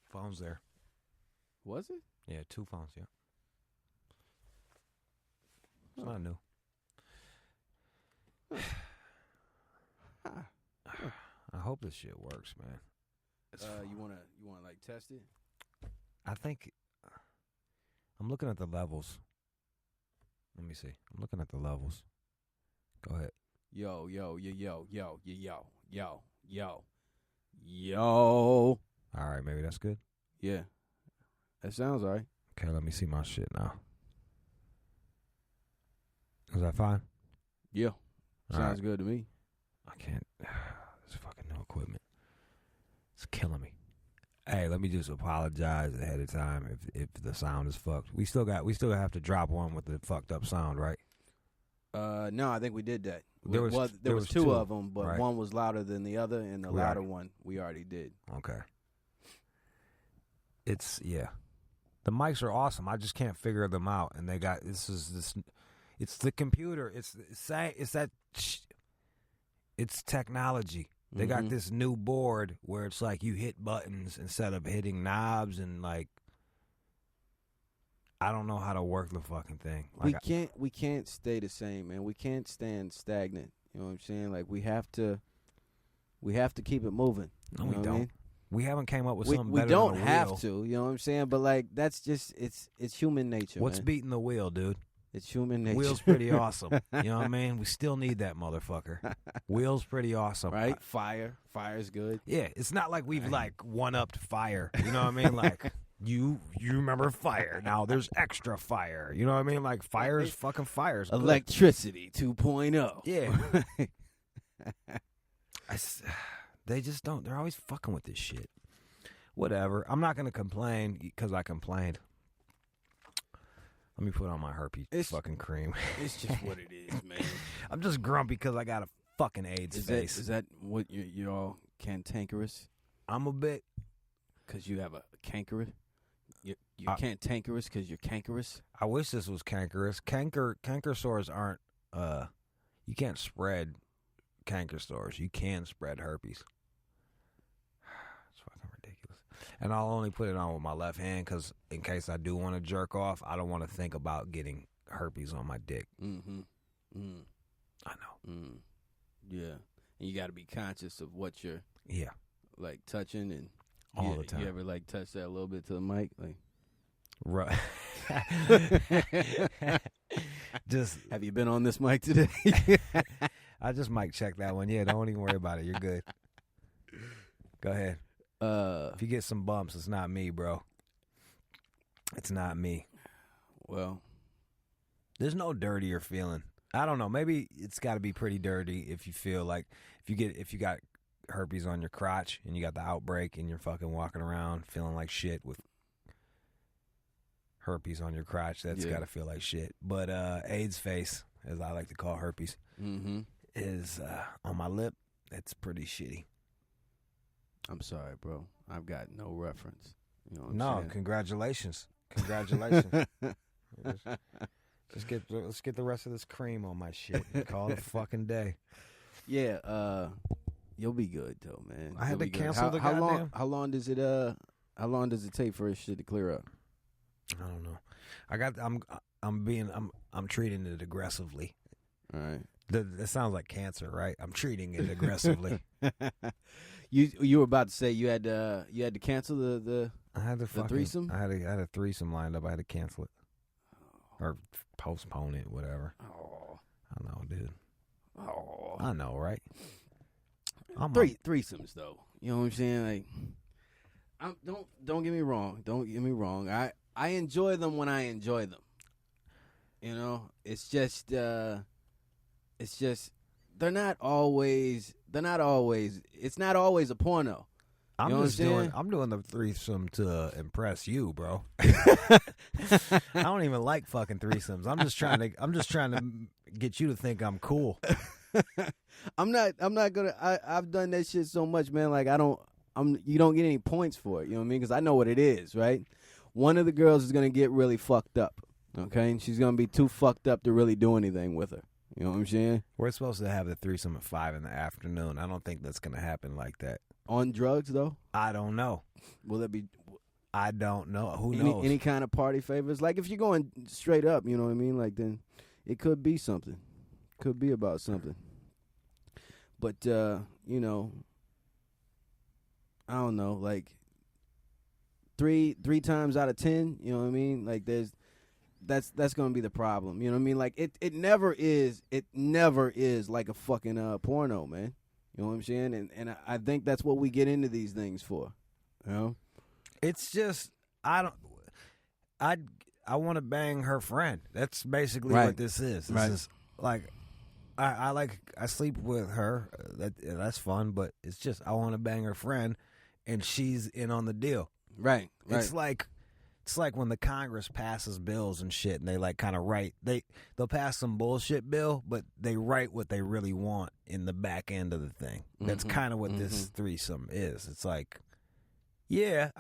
phones there. Was it? Yeah, 2 phones. Yeah. It's not new. I hope this shit works, man. You wanna like test it? I think I'm looking at the levels. Let me see. I'm looking at the levels. Go ahead. Yo, yo, yo, yo, yo, yo, yo, yo, yo. All right, maybe that's good. Yeah, that sounds all right. Okay, let me see my shit now. Is that fine? Yeah, All sounds right. good to me. I can't. This fucking new equipment. It's killing me. Hey, let me just apologize ahead of time if the sound is fucked. We still have to drop one with the fucked up sound, right? No, I think we did that. There was two two, of them, but right. one was louder than the other, and the louder one we already did. Okay. It's the mics are awesome. I just can't figure them out, and they got this. It's the computer. It's technology. They got this new board where it's like you hit buttons instead of hitting knobs, and like I don't know how to work the fucking thing. Like we can't stay the same, man. We can't stand stagnant. You know what I'm saying? Like we have to keep it moving. No, you we know don't. What I mean? We haven't came up with something we better don't than a have wheel. to. You know what I'm saying? But like that's just it's human nature. What's man. beating the wheel, dude? It's human nature. Wheel's pretty awesome. You know what I mean? We still need that motherfucker. Wheel's pretty awesome. Right? Fire's good. Yeah, it's not like we've like one-upped fire. You know what I mean? Like you remember fire. Now there's extra fire. You know what I mean? Like fire's fucking fire's good. Electricity 2.0. Yeah. They just don't. They're always fucking with this shit. Whatever. I'm not going to complain because I complained. Let me put on my herpes fucking cream. It's just what it is, man. I'm just grumpy because I got a fucking AIDS face. Is that what you're all cantankerous? I'm a bit. Because you have a cankerous? You're cantankerous because you're cankerous? I wish this was cankerous. Canker sores aren't, you can't spread canker sores. You can spread herpes. It's fucking ridiculous. And I'll only put it on with my left hand because in case I do want to jerk off, I don't want to think about getting herpes on my dick. Mm-hmm. I know. Yeah. And you got to be conscious of what you're like touching and all the time. You ever like touch that a little bit to the mic? Like, right. Just have you been on this mic today? I just mic check that one. Yeah, don't even worry about it. You're good. Go ahead. If you get some bumps, it's not me, bro. It's not me. Well, there's no dirtier feeling. I don't know. Maybe it's got to be pretty dirty if you feel like if you got herpes on your crotch and you got the outbreak and you're fucking walking around feeling like shit with herpes on your crotch. That's got to feel like shit. But AIDS face, as I like to call herpes, is on my lip. It's pretty shitty. I'm sorry, bro. I've got no reference. You know what I'm no, saying? Congratulations. Let's get the rest of this cream on my shit and call it a fucking day. Yeah, you'll be good though, man. I had to cancel the goddamn. How long does it take for this shit to clear up? I don't know. I'm treating it aggressively. All right. That sounds like cancer, right? I'm treating it aggressively. You were about to say you had to cancel the threesome? I had a threesome lined up. I had to cancel it. Or postpone it, whatever. Oh. I know, dude. Oh. I know, right? Threesomes though. You know what I'm saying? Like don't get me wrong. Don't get me wrong. I enjoy them when I enjoy them. You know, it's just they're not always it's not always a porno. I'm doing the threesome to impress you, bro. I don't even like fucking threesomes. I'm just trying to get you to think I'm cool. I'm not gonna. I've done that shit so much, man. Like you don't get any points for it. You know what I mean? Because I know what it is, right? One of the girls is gonna get really fucked up. Okay, and she's gonna be too fucked up to really do anything with her. You know what I'm saying? We're supposed to have the threesome at 5 p.m. I don't think that's gonna happen like that. On drugs, though? I don't know. Will it be? I don't know. Who any, knows? Any kind of party favors? Like if you're going straight up, you know what I mean? Like then it could be something. Could be about something. But you know, I don't know, like three times out of 10, you know what I mean? Like that's gonna be the problem. You know what I mean? Like it never is like a fucking porno, man. You know what I'm saying? And I think that's what we get into these things for. You know? It's just I want to bang her friend. That's basically Right. what this is. This is like I sleep with her. That's fun, but it's just I want to bang her friend, and she's in on the deal. Right. It's like when the Congress passes bills and shit, and they like kind of write they'll pass some bullshit bill, but they write what they really want in the back end of the thing. That's kind of what this threesome is. It's like, yeah,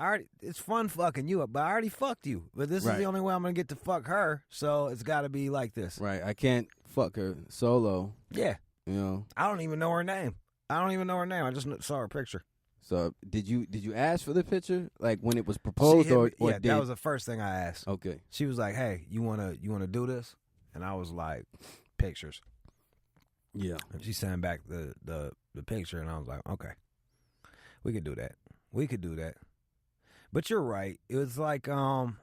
it's fun fucking you up, but I already fucked you. But this is the only way I'm gonna get to fuck her, so it's got to be like this. Right. I can't fuck her solo. Yeah. You know. I don't even know her name. I just saw her picture. So did you ask for the picture, like when it was proposed, or yeah, that was the first thing I asked. Okay. She was like, "Hey, you wanna do this?" And I was like, "Pictures." Yeah. And she sent back the picture, and I was like, "Okay, we could do that. We could do that." But you're right. It was like, you're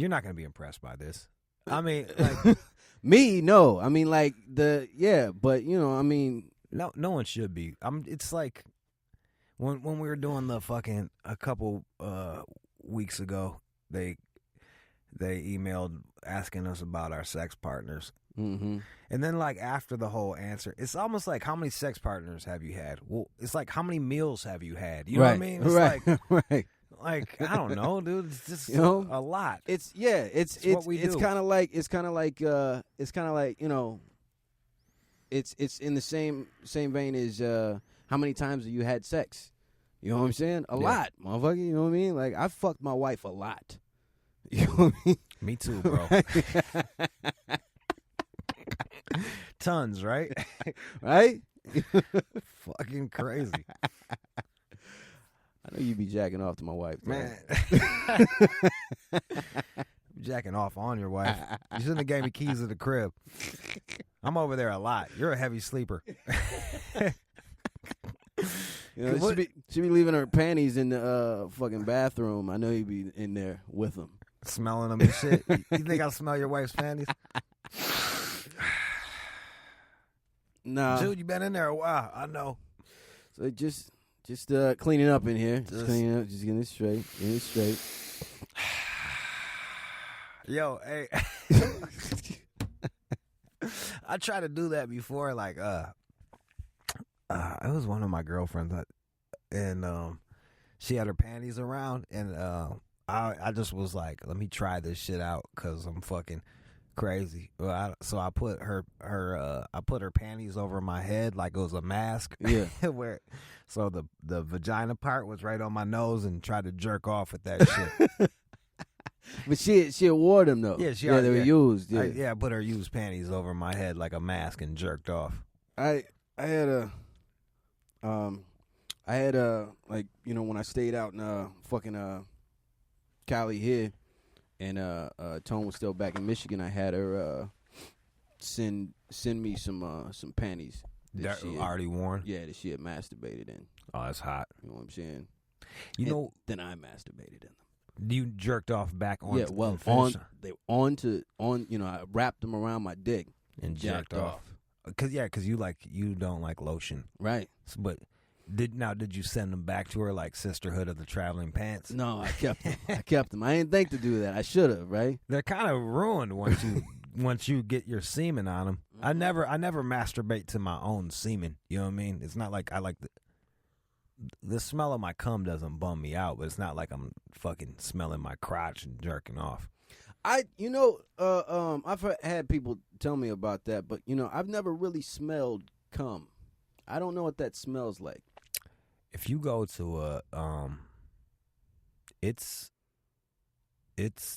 not gonna be impressed by this. I mean, like, me, no. I mean, like but you know, I mean. No one should be. It's like when we were doing the fucking a couple weeks ago, they emailed asking us about our sex partners, and then like after the whole answer, it's almost like how many sex partners have you had? Well, it's like how many meals have you had? You know what I mean? It's like like I don't know, dude. It's just a lot. It's what we do. It's kind of like you know. It's in the same vein as how many times have you had sex? You know what I'm saying? A lot, motherfucker. You know what I mean? Like I fucked my wife a lot. You know what I mean? Me too, bro. Tons, right? Right? Fucking crazy. I know you be jacking off to my wife, man. Jacking off on your wife. You shouldn't have gave me keys to the crib. I'm over there a lot. You're a heavy sleeper. You know, she be leaving her panties in the fucking bathroom. I know you be in there with them, smelling them and shit. You think I'll smell your wife's panties? Nah, dude, you been in there a while. I know. So just cleaning up in here. Just cleaning up. Just getting it straight. Getting it straight. Yo, hey. I tried to do that before, like it was one of my girlfriends, and she had her panties around, and I just was like, let me try this shit out because I'm fucking crazy. So I put her panties over my head like it was a mask. Yeah. So the vagina part was right on my nose, and tried to jerk off with that shit. But she wore them though. Yeah, they were used. Yeah, I put her used panties over my head like a mask and jerked off. I had like, you know, when I stayed out in fucking Cali here, and Tone was still back in Michigan, I had her send me some panties that she already worn. Yeah, that she had masturbated in. Oh, that's hot. You know what I'm saying? Then I masturbated in them. You jerked off back on. Yeah, well, you know, I wrapped them around my dick and jerked off. Cause you don't like lotion, right? But did you send them back to her like Sisterhood of the Traveling Pants? No, I kept them. I didn't think to do that. I should have, right? They're kind of ruined once you get your semen on them. Mm-hmm. I never masturbate to my own semen. You know what I mean? It's not like I like the smell of my cum doesn't bum me out, but it's not like I'm fucking smelling my crotch and jerking off. I've had people tell me about that, but you know, I've never really smelled cum. I don't know what that smells like. If you go to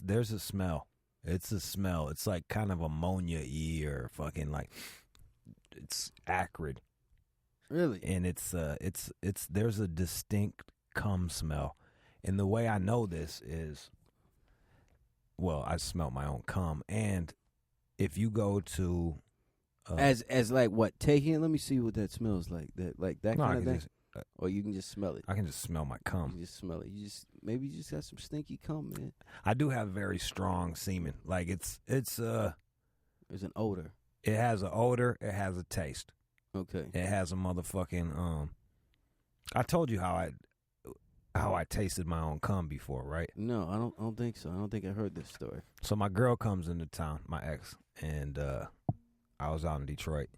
there's a smell. It's a smell. It's like kind of ammonia-y or fucking like it's acrid. Really? And it's there's a distinct cum smell. And the way I know this is, well, I smell my own cum. And if you go to as like what, taking it? Let me see what that smells like. That no, kind of thing. or you can just smell it. I can just smell my cum. You just smell it. Maybe you just got some stinky cum, man. I do have very strong semen. Like it's there's an odor. It has an odor. It has a taste. Okay. It has a motherfucking I told you how I tasted my own cum before, right? No, I don't think so. I don't think I heard this story. So my girl comes into town, my ex, and I was out in Detroit,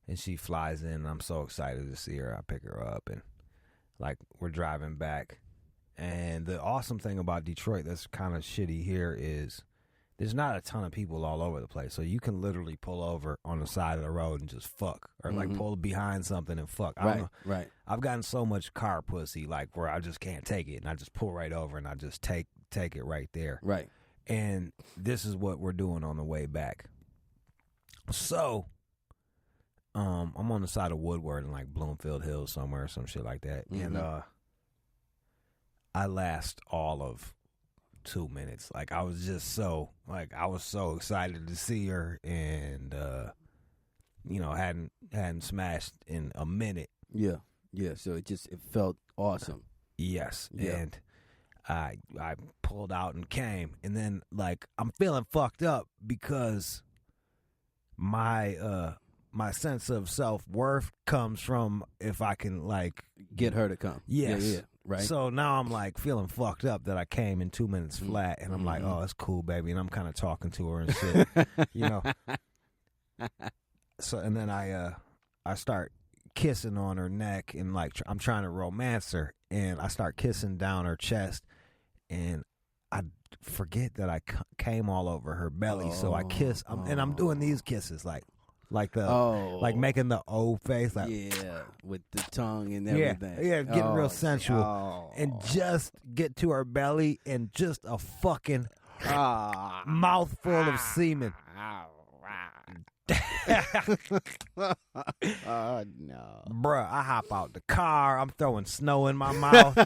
and she flies in. And I'm so excited to see her. I pick her up, and like we're driving back. And the awesome thing about Detroit that's kind of shitty here is there's not a ton of people all over the place. So you can literally pull over on the side of the road and just fuck. Or like pull behind something and fuck. I don't know. Right. I've gotten so much car pussy like where I just can't take it. And I just pull right over and I just take it right there. Right. And this is what we're doing on the way back. So I'm on the side of Woodward in like Bloomfield Hills somewhere or some shit like that. Mm-hmm. And I last all of 2 minutes. Like I was just so I was so excited to see her, and hadn't smashed in a minute. Yeah. So it felt awesome. Yes. Yeah. And I pulled out and came, and then like I'm feeling fucked up because my sense of self-worth comes from if I can like get her to come. Yes. Yeah. Right. So now I'm like feeling fucked up that I came in 2 minutes flat, and I'm like, oh, that's cool, baby. And I'm kind of talking to her and shit, So, and then I start kissing on her neck, and like I'm trying to romance her, and I start kissing down her chest, and I forget that I came all over her belly. So I kiss, and I'm doing these kisses like making the O face, like with the tongue and everything. Yeah, getting real sensual, and just get to her belly, and just a fucking mouthful of semen. Oh no, bruh! I hop out the car. I'm throwing snow in my mouth.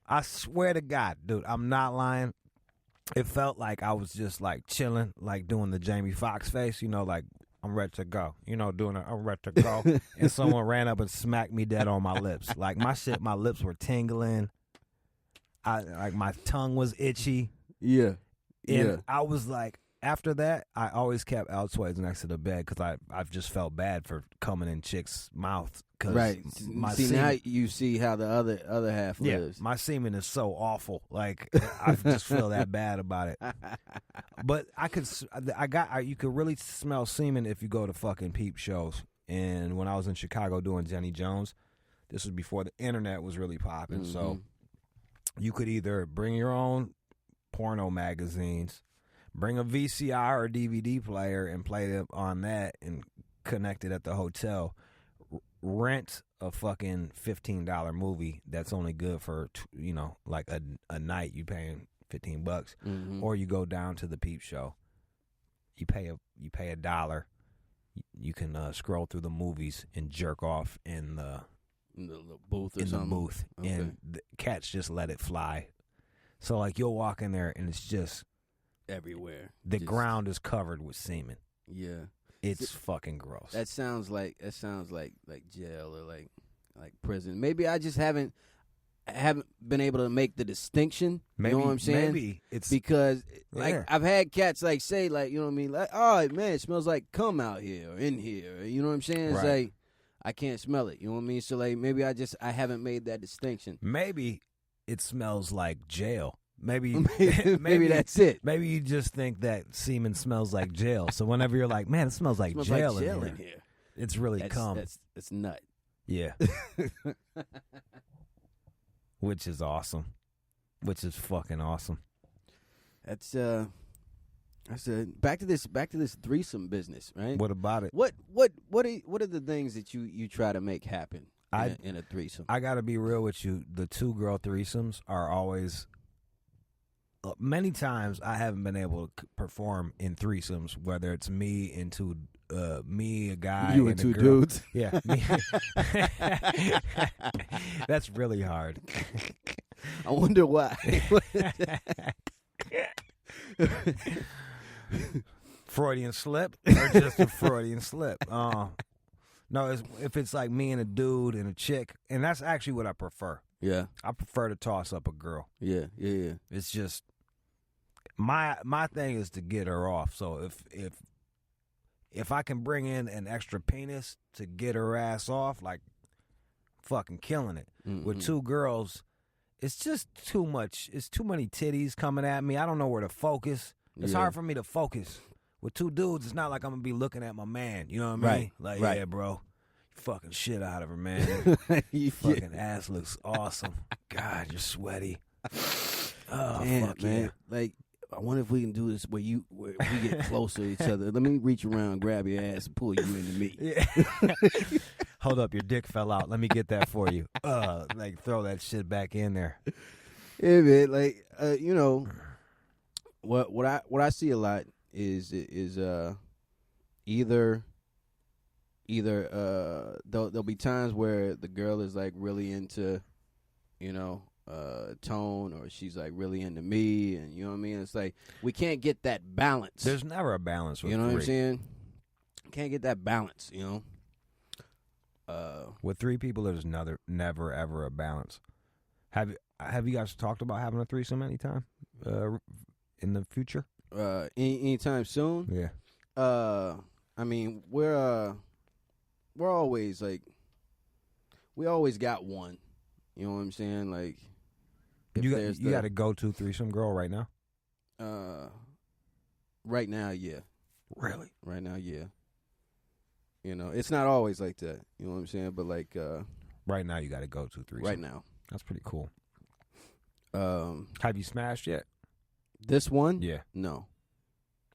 I swear to God, dude, I'm not lying. It felt like I was just like chilling, like doing the Jamie Foxx face, like I'm ready to go, I'm ready to go. And someone ran up and smacked me dead on my lips. Like my lips were tingling. My tongue was itchy. Yeah. And I was like, after that, I always kept Altoids next to the bed because I've just felt bad for coming in chicks' mouths. Right. Now you see how the other half lives. My semen is so awful. Like I just feel that bad about it. But you could really smell semen if you go to fucking peep shows. And when I was in Chicago doing Jenny Jones, this was before the internet was really popping. Mm-hmm. So you could either bring your own porno magazines, bring a VCR or DVD player and play them on that and connect it at the hotel. Rent a fucking $15 movie that's only good for like a night. You paying $15, or you go down to the peep show. You pay $1. You can scroll through the movies and jerk off in the booth the booth, okay. And the cats just let it fly. So like you'll walk in there and it's just everywhere. The ground is covered with semen. Yeah. It's fucking gross. That sounds like jail or like prison. Maybe I just haven't been able to make the distinction. Maybe, you know what I'm saying? Maybe it's because like I've had cats like say like, you know what I mean, like, oh man, it smells like cum out here or in here. You know what I'm saying? It's like I can't smell it. You know what I mean? So like maybe I haven't made that distinction. Maybe it smells like jail. Maybe that's it. Maybe you just think that semen smells like jail. So whenever you're like, man, it smells like jail in here. It's really cum. That's nut. Yeah. Which is awesome. Which is fucking awesome. That's I said back to this threesome business, right? What about it? What are the things that you try to make happen in a threesome? I got to be real with you. The 2-girl threesomes are always many times I haven't been able to perform in threesomes, whether it's me and 2 me, a guy, You and and two a girl. dudes. Yeah, me. That's really hard. I wonder why. Freudian slip or just a Freudian slip? No, if it's like me and a dude and a chick, and that's actually what I prefer. Yeah, I prefer to toss up a girl. yeah. It's just my thing is to get her off. So if I can bring in an extra penis to get her ass off, like fucking killing it. Mm-hmm. With two girls, it's just too much. It's too many titties coming at me. I don't know where to focus. It's hard for me to focus. With two dudes, it's not like I'm gonna be looking at my man. You know what I mean? Like, yeah, bro, you fucking shit out of her, man. Your fucking ass looks awesome. God, you're sweaty. Oh, damn, fuck man. yeah. Like, I wonder if we can do this where we get closer to each other. Let me reach around, grab your ass, and pull you into me. Yeah. Hold up, your dick fell out. Let me get that for you. Like throw that shit back in there. Yeah, man. Like, you know, what I see a lot is either there'll be times where the girl is like really into, you know, tone, or she's like really into me, and you know what I mean. It's like we can't get that balance. There's never a balance with you know three. what I'm saying. Can't get that balance. You know. With three people, there's never ever a balance. Have you guys talked about having a threesome anytime in the future? Anytime soon. Yeah. I mean, we're always like, we always got one. You know what I'm saying? Like, you got a go-to threesome girl right now? Right now, yeah. Really? Right now, yeah. You know, it's not always like that. You know what I'm saying? But like, right now, you got a go-to threesome. Right now, that's pretty cool. Have you smashed yet? This one? Yeah. No.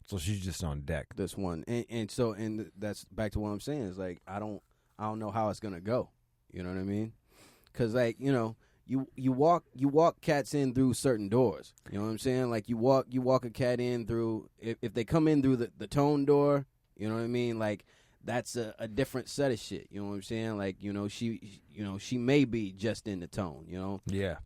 So she's just on deck. This one, and that's back to what I'm saying. Is like I don't know how it's gonna go. You know what I mean? Because like, you know, you walk cats in through certain doors. You know what I'm saying? Like you walk a cat in through, if they come in through the tone door. You know what I mean? Like, that's a different set of shit. You know what I'm saying? Like, you know, she may be just in the tone, you know? Yeah.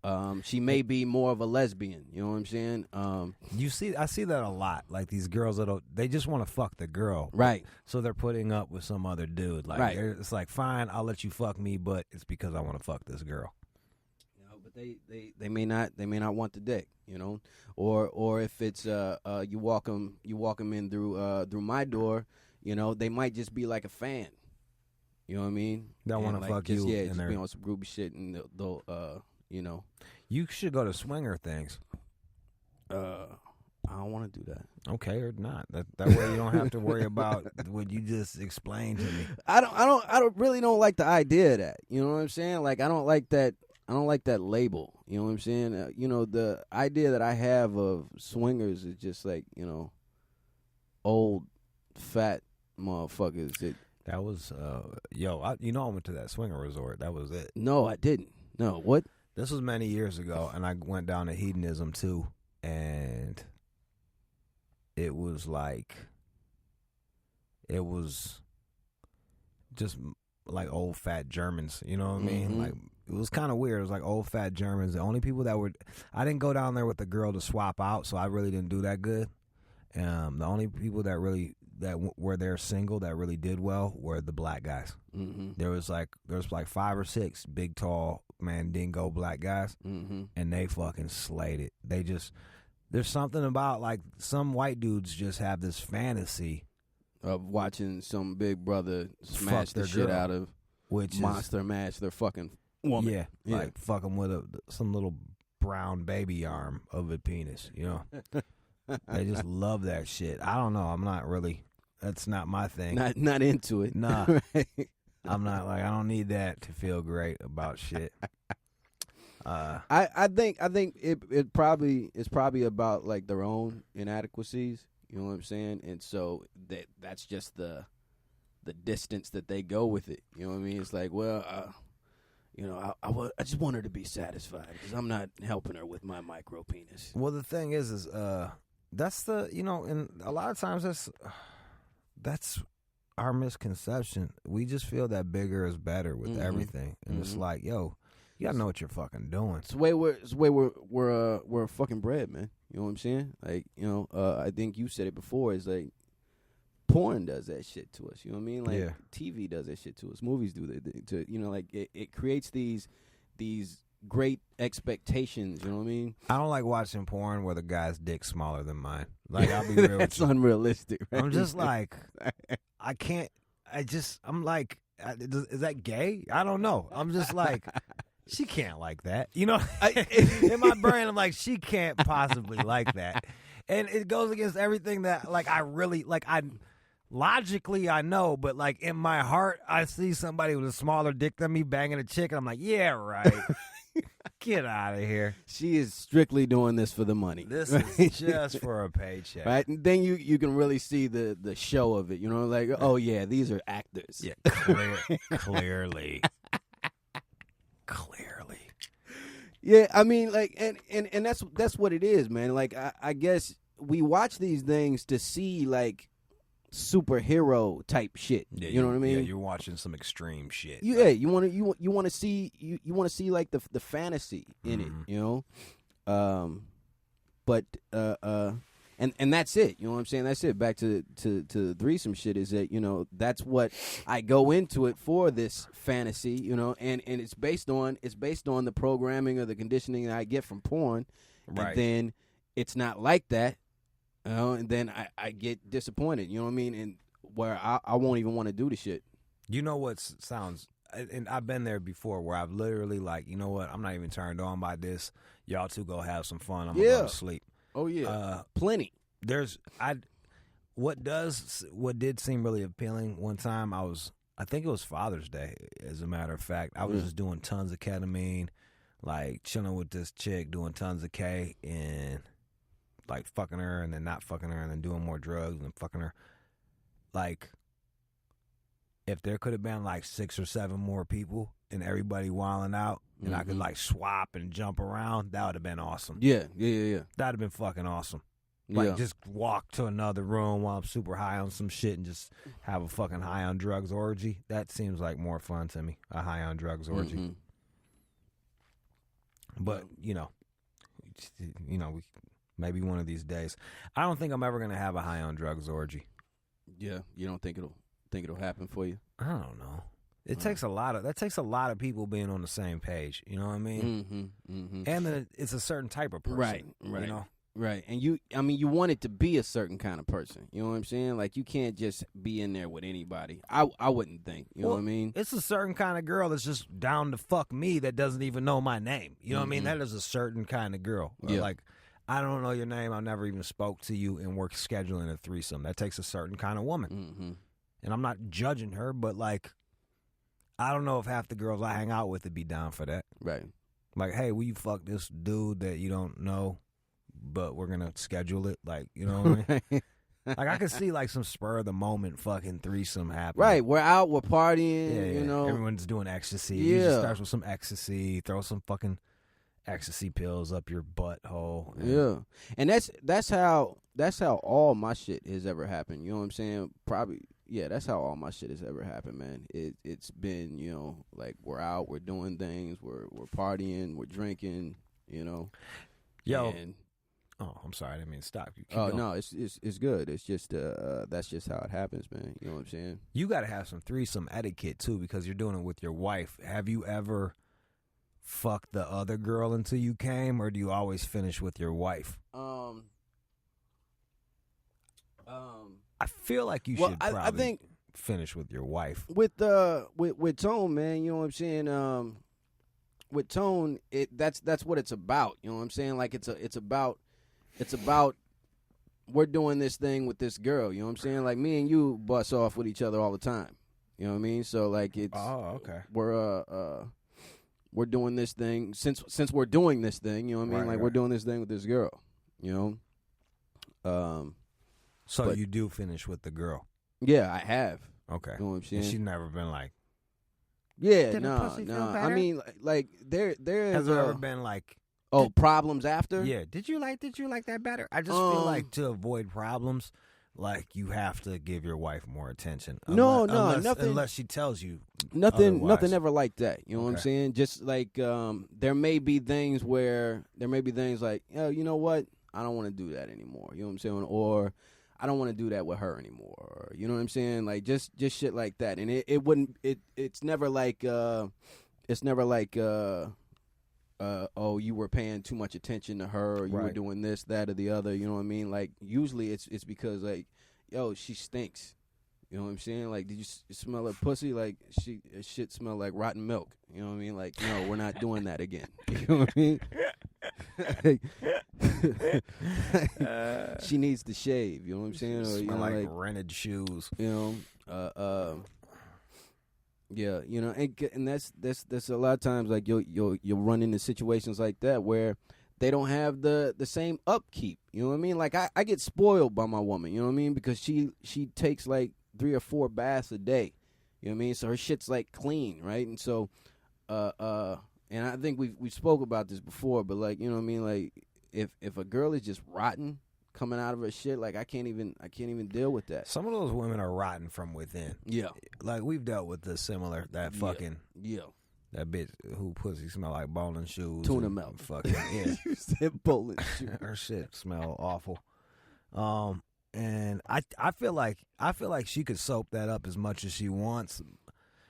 She may be more of a lesbian, you know what I'm saying? I see that a lot. Like these girls they just want to fuck the girl. Right. So they're putting up with some other dude. Like, right. It's like, fine, I'll let you fuck me, but it's because I want to fuck this girl. You know, but they may not want the dick, you know? Or if it's you walk them in through my door. You know, they might just be like a fan. You know what I mean? They want to like, fuck just, you. Yeah, and just be on some groovy shit, and they'll you know. You should go to swinger things. I don't want to do that. Okay, or not. That way you don't have to worry about what you just explained to me. I really don't like the idea of that. You know what I'm saying? Like, I don't like that label. You know what I'm saying? You know, the idea that I have of swingers is just like, you know, old fat motherfuckers. That was I went to that swinger resort. That was it. No, I didn't. No, what? This was many years ago, and I went down to hedonism too, and it was just like old fat Germans. You know what I mean? Like, it was kind of weird. It was like old fat Germans. The only people I didn't go down there with the girl to swap out, so I really didn't do that good. The only people that were there single that really did well were the black guys. Mm-hmm. There was like 5 or 6 big, tall, mandingo black guys, and they fucking slayed it. There's something about, like, some white dudes just have this fantasy of watching some big brother smash the shit out of, which monster mash their fucking woman. Yeah, like fuck them with some little brown baby arm of a penis, you know. They just love that shit. I don't know. I'm not really. That's not my thing. Not into it. Nah. I'm not like, I don't need that to feel great about shit. I think it's probably about like their own inadequacies. You know what I'm saying? And so that's just the distance that they go with it. You know what I mean? It's like, well, you know, I just want her to be satisfied because I'm not helping her with my micro penis. Well, the thing is that's the, you know, and a lot of times that's our misconception. We just feel that bigger is better with everything, and it's like, yo, you gotta know what you're fucking doing. It's the way we're fucking bred, man. You know what I'm saying? Like, you know, I think you said it before. It's like porn does that shit to us. You know what I mean? Like TV does that shit to us. Movies do that to, you know, like it creates these great expectations. You know what I mean? I don't like watching porn where the guy's dick's smaller than mine. Like, I'll be real. That's unrealistic. Right? I'm just like, I can't. I'm like, is that gay? I don't know. I'm just like, she can't like that. You know, in my brain, I'm like, she can't possibly like that, and it goes against everything that like I really like. Logically, I know, but like in my heart, I see somebody with a smaller dick than me banging a chick, and I'm like, yeah, right. Get out of here. She is strictly doing this for the money. This is just for a paycheck. Right? And then you can really see the show of it. You know, like, oh, yeah, these are actors. Yeah, clearly. Clearly. Yeah, I mean, like, and that's what it is, man. Like, I guess we watch these things to see, like, superhero type shit. Yeah, you know what I mean? Yeah, you're watching some extreme shit. Yeah, you want to see like the fantasy in it, you know. But and that's it. You know what I'm saying? That's it. Back to the threesome shit is that, you know, that's what I go into it for, this fantasy, you know, and it's based on the programming or the conditioning that I get from porn. Right. And then it's not like that. You know, and then I get disappointed, you know what I mean? And where I won't even want to do the shit. You know what sounds, and I've been there before where I've literally like, you know what, I'm not even turned on by this. Y'all two go have some fun. I'm going to go to sleep. Oh, yeah. Plenty. What did seem really appealing one time, I think it was Father's Day, as a matter of fact. I was just doing tons of ketamine, like chilling with this chick, doing tons of K, and like fucking her and then not fucking her and then doing more drugs and fucking her. Like, if there could have been like 6 or 7 more people and everybody wilding out and I could like swap and jump around, that would have been awesome. Yeah. That'd have been fucking awesome. Like, just walk to another room while I'm super high on some shit and just have a fucking high on drugs orgy. That seems like more fun to me, a high on drugs orgy. But, you know, maybe one of these days. I don't think I'm ever gonna have a high on drugs orgy. Yeah, you don't think it'll happen for you? I don't know. It takes a lot of people being on the same page. You know what I mean? And then it's a certain type of person. Right. You know? Right. And you want it to be a certain kind of person. You know what I'm saying? Like, you can't just be in there with anybody. I wouldn't think. You know what I mean? It's a certain kind of girl that's just down to fuck me that doesn't even know my name. You know what I mean? That is a certain kind of girl. Yeah. Like, I don't know your name. I never even spoke to you, and we're scheduling a threesome. That takes a certain kind of woman. And I'm not judging her, but, like, I don't know if half the girls I hang out with would be down for that. Right. Like, hey, will you fuck this dude that you don't know, but we're going to schedule it? Like, you know what I mean? Like, I could see, like, some spur-of-the-moment fucking threesome happening. Right. We're out. We're partying, you know. Everyone's doing ecstasy. Yeah. You just start with some ecstasy, throw some fucking ecstasy pills up your butthole. Yeah. And that's how all my shit has ever happened. You know what I'm saying? Probably, yeah, that's how all my shit has ever happened, man. It's been, you know, like, we're out, we're doing things, we're partying, we're drinking, you know. Yo. Oh, I'm sorry, I didn't mean to stop you. No, it's good. It's just that's just how it happens, man. You know what I'm saying? You got to have some threesome etiquette too, because you're doing it with your wife. Have you ever fuck the other girl until you came, or do you always finish with your wife? I feel like you should probably I think finish with your wife. With Tone, man, you know what I'm saying? With Tone, that's what it's about. You know what I'm saying? Like, it's about we're doing this thing with this girl. You know what I'm saying? Like, me and you bust off with each other all the time. You know what I mean? So, like, it's okay. We're doing this thing since we're doing this thing. You know what I mean? Like, we're doing this thing with this girl. You know. So you do finish with the girl? Yeah, I have. Okay. You know what I'm saying? And she's never been like, yeah, no. I mean, like, there has there ever been like, problems after? Yeah. Did you like that better? I just feel like, to avoid problems, like you have to give your wife more attention. Nothing. Unless she tells you nothing otherwise. ever like that. You know what I'm Okay. saying? Just like there may be things like, oh, you know what? I don't want to do that anymore. You know what I'm saying? Or I don't want to do that with her anymore. Or, you know what I'm saying? Like just shit like that. And it's never like oh, you were paying too much attention to her, or you were Right. doing this, that, or the other. You know what I mean? Like usually it's because like, yo, she stinks. You know what I'm saying? Like, did you smell her pussy? Like, shit smell like rotten milk. You know what I mean? Like, no, we're not doing that again. You know what I mean? She needs to shave. You know what I'm saying? Or, Smell like rented shoes. you know, yeah, you know, and that's a lot of times like you'll run into situations like that where they don't have the same upkeep. You know what I mean? Like I get spoiled by my woman. You know what I mean? Because she takes like 3 or 4 baths a day. You know what I mean? So her shit's like clean, right? And so, and I think we spoke about this before, but like, you know what I mean? Like if a girl is just rotten coming out of her shit, like I can't even deal with that. Some of those women are rotten from within. Yeah. Like we've dealt with the similar fucking Yeah. that bitch who pussy smell like bowling shoes. Tuna and milk. Fucking yeah. You said bowling shoe. Her shit smell awful. And I feel like she could soap that up as much as she wants.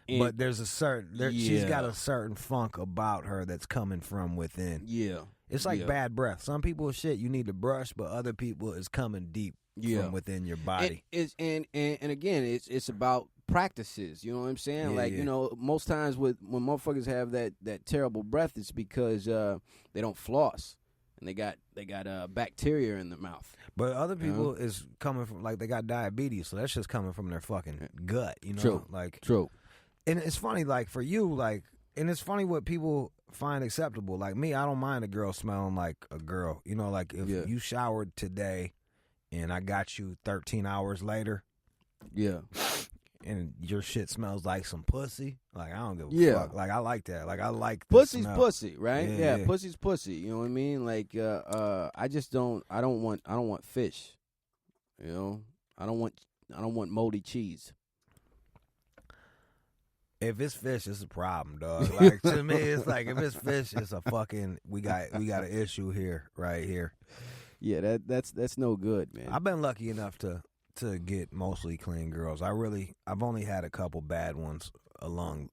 But there's a certain she's got a certain funk about her that's coming from within. Yeah. It's like bad breath. Some people shit you need to brush, but other people is coming deep from within your body. And again, it's about practices. You know what I'm saying? Yeah, like yeah. you know, most times when motherfuckers have that terrible breath, it's because they don't floss and they got bacteria in their mouth. But other people is coming from like they got diabetes, so that's just coming from their fucking gut. You know, True. like True. And it's funny, like for you, like, and it's funny what people find acceptable. Like me, I don't mind a girl smelling like a girl. You know, like if you showered today, and I got you 13 hours later, and your shit smells like some pussy. Like I don't give a fuck. Like I like that. Like I like the pussy's smell. pussy, right? Yeah. Pussy's pussy. You know what I mean? Like I just don't. I don't want fish. You know, I don't want moldy cheese. If it's fish, it's a problem, dog. Like to me, it's like if it's fish, it's a fucking we got an issue here, right here. Yeah, that's no good, man. I've been lucky enough to get mostly clean girls. I've only had a couple bad ones along.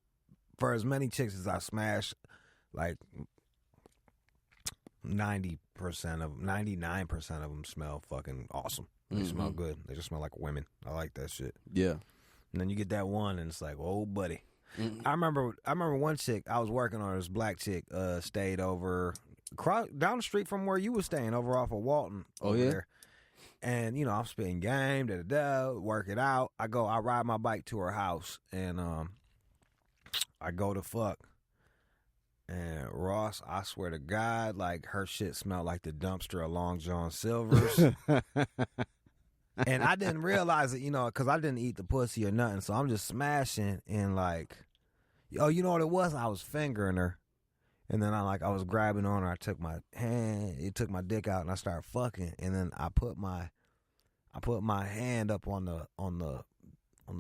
For as many chicks as I smashed, like 99% of them smell fucking awesome. They smell good. They just smell like women. I like that shit. Yeah. And then you get that one, and it's like, oh, buddy. I remember one chick I was working on. This black chick stayed over down the street from where you were staying, over off of Walton. Oh yeah. There. And you know I'm spitting game, work it out. I ride my bike to her house, and I go to fuck. And Ross, I swear to God, like her shit smelled like the dumpster of Long John Silver's. And I didn't realize it, you know, because I didn't eat the pussy or nothing. So I'm just smashing and like, oh, you know what it was? I was fingering her. And then I was grabbing on her. I took my hand, it took my dick out, and I started fucking. And then I put my hand up on the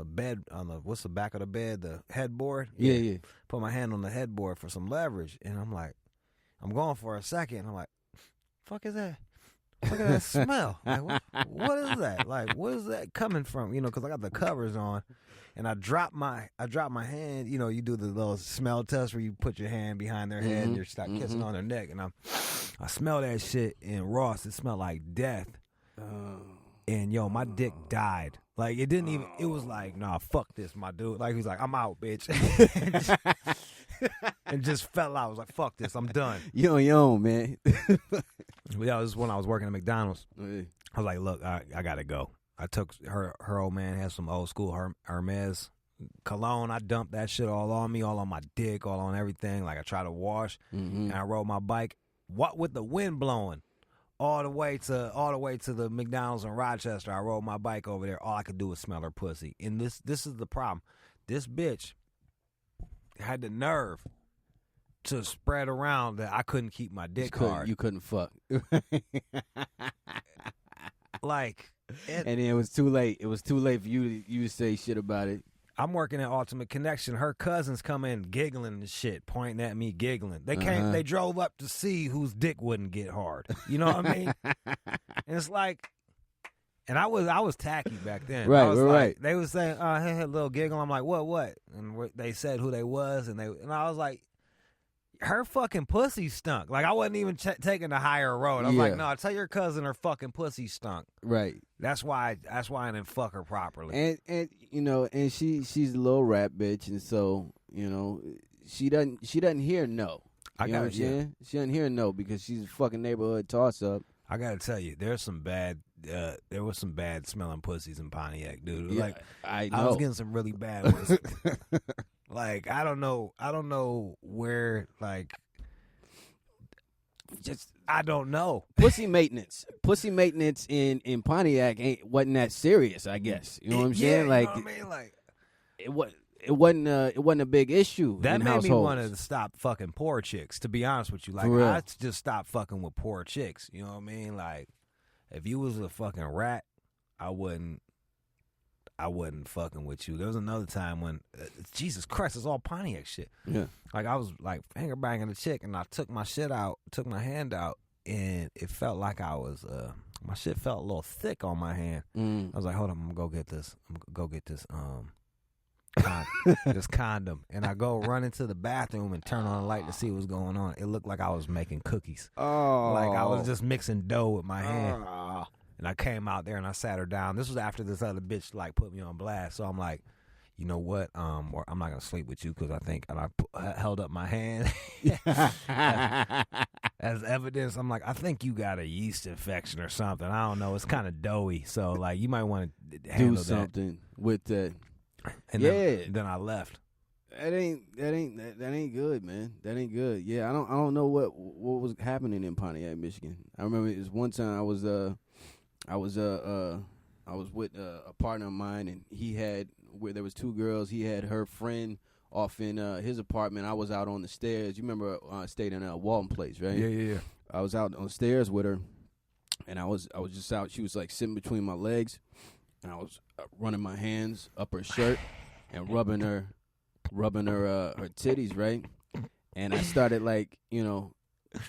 bed, what's the back of the bed, the headboard. Yeah. Put my hand on the headboard for some leverage. And I'm like, I'm going for a second. I'm like, fuck is that? Look at that smell. Like, what is that? Like, what is that coming from? You know, because I got the covers on, and I drop my hand. You know, you do the little smell test where you put your hand behind their head and you start kissing on their neck, and I smell that shit. And Ross, it smelled like death. And yo, my dick died. Like it didn't even. It was like, nah, fuck this, my dude. Like he's like, I'm out, bitch. And just fell out. I was like, fuck this, I'm done. You on your own, man. But yeah, this is when I was working at McDonald's. I was like, look, I gotta go. I took her old man had some old school Hermes cologne. I dumped that shit all on me, all on my dick, all on everything. Like I tried to wash, and I rode my bike. What with the wind blowing all the way to the McDonald's in Rochester. I rode my bike over there. All I could do was smell her pussy. And this is the problem. This bitch had the nerve to spread around that I couldn't keep my dick hard. You couldn't fuck. Like, And then it was too late. It was too late for you to say shit about it. I'm working at Ultimate Connection. Her cousins come in giggling and shit, pointing at me, giggling. They came. They drove up to see whose dick wouldn't get hard. You know what I mean? And it's like, and I was tacky back then. Right, I was right. They was saying, hey, a little giggle. I'm like, what? And they said who they was, and I was like, her fucking pussy stunk. Like, I wasn't even taking the higher road. I was like, no, tell your cousin her fucking pussy stunk. Right. That's why I didn't fuck her properly. And you know, and she's a little rap bitch, and so, you know, she doesn't hear no. You know what I'm saying? She doesn't hear no because she's a fucking neighborhood toss up. I gotta tell you, there was some bad smelling pussies in Pontiac, dude. Yeah, like I know. I was getting some really bad ones. Like I don't know where, like, just I don't know. Pussy maintenance in Pontiac wasn't that serious, I guess. You know what I'm saying? Like, you know what I mean? Like it wasn't a big issue. That in made households. me want to stop fucking poor chicks. To be honest with you, like I just stopped fucking with poor chicks. You know what I mean? Like, if you was a fucking rat, I wouldn't fucking with you. There was another time when, Jesus Christ, it's all Pontiac shit. Yeah. Like, I was like finger banging a chick, and I took my hand out, and it felt like I was, my shit felt a little thick on my hand. I was like, hold on, I'm gonna go get this. This condom, and I go run into the bathroom and turn on the light to see what's going on. It looked like I was making cookies. Oh, like I was just mixing dough with my hand. And I came out there and I sat her down. This was after this other bitch like put me on blast. So I'm like, you know what? I'm not gonna sleep with you because I think, and I held up my hand as evidence. I'm like, I think you got a yeast infection or something. I don't know. It's kind of doughy, so like you might want to handle do something with that. And then I left. That ain't good, man. That ain't good. Yeah, I don't know what was happening in Pontiac, Michigan. I remember it was one time I was with a partner of mine, and he had, where there was two girls. He had her friend off in his apartment. I was out on the stairs. You remember I stayed in Walton Place, right? Yeah. I was out on the stairs with her, and I was just out. She was like sitting between my legs, and I was running my hands up her shirt and rubbing her titties, right? And I started, like, you know,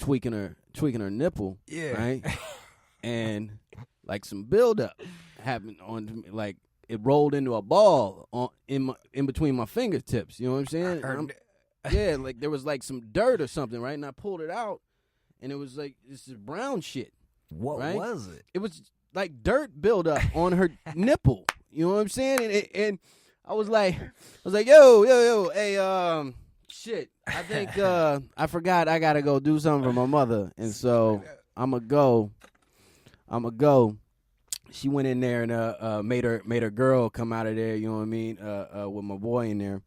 tweaking her nipple, right? And like some buildup happened on me, like it rolled into a ball in between my fingertips. You know what I'm saying? Like there was like some dirt or something, right? And I pulled it out, and it was like this is brown shit. What was it? It was like dirt buildup on her nipple. You know what I'm saying? And I was like, yo, hey, shit. I think I forgot I gotta go do something for my mother, and so I'ma go. She went in there and made her girl come out of there. You know what I mean? With my boy in there,